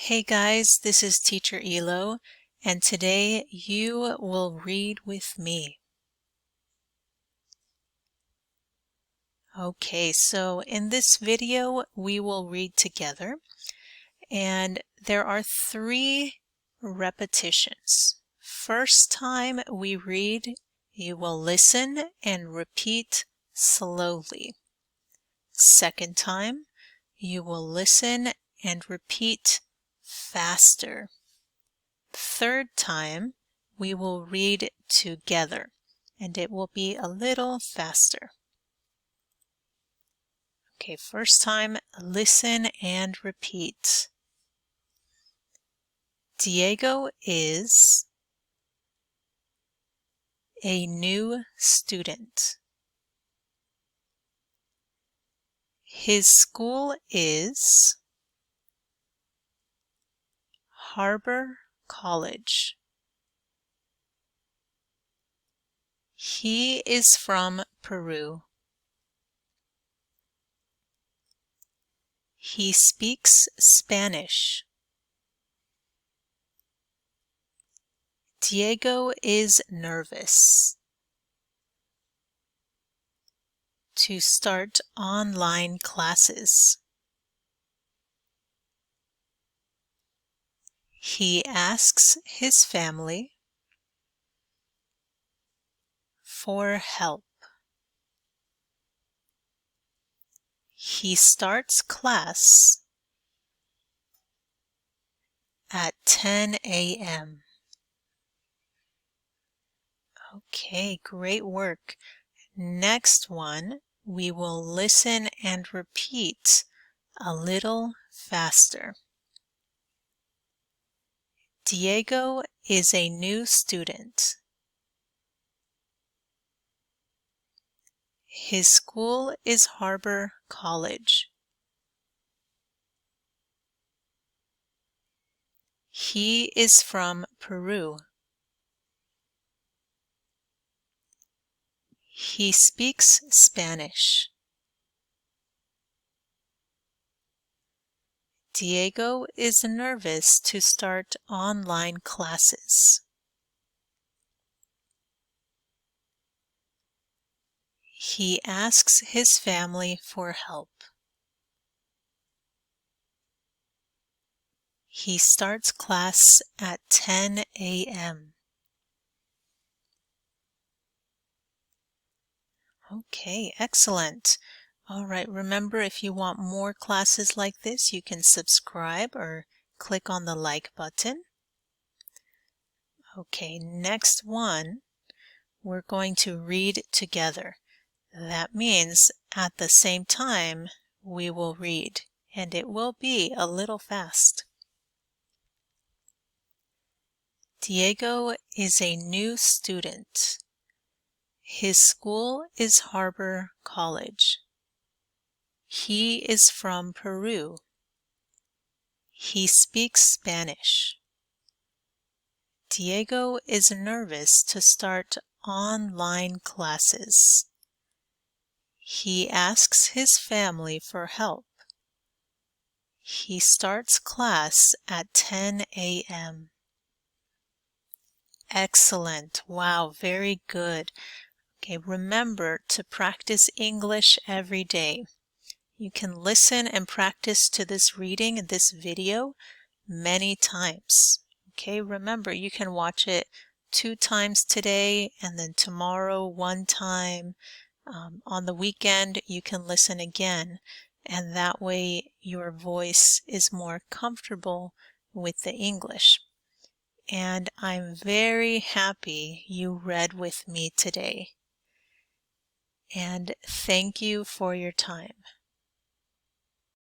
Hey guys, this is Teacher Elo, and today you will read with me. Okay, so in this video we will read together, and there are 3 repetitions. First time we read, you will listen and repeat slowly. Second time, you will listen and repeat faster. Third time, we will read together, and it will be a little faster. Okay, first time, listen and repeat. Diego is a new student. His school is Harbor College. He is from Peru. He speaks Spanish. Diego is nervous to start online classes. He asks his family for help. He starts class at 10 a.m. Okay, great work. Next one, we will listen and repeat a little faster. Diego is a new student. His school is Harbor College. He is from Peru. He speaks Spanish. Diego is nervous to start online classes. He asks his family for help. He starts class at 10 a.m. Okay, excellent. All right, remember if you want more classes like this, you can subscribe or click on the like button. Okay, next one, we're going to read together. That means at the same time we will read, and it will be a little fast. Diego is a new student. His school is Harbor College. He is from Peru. He speaks Spanish. Diego is nervous to start online classes. He asks his family for help. He starts class at 10 a.m. Excellent. Wow, very good. Okay, remember to practice English every day. You can listen and practice to this reading in this video many times. Okay, remember you can watch it 2 times today and then tomorrow 1 time. On the weekend you can listen again, and that way your voice is more comfortable with the English. And I'm very happy you read with me today. And thank you for your time.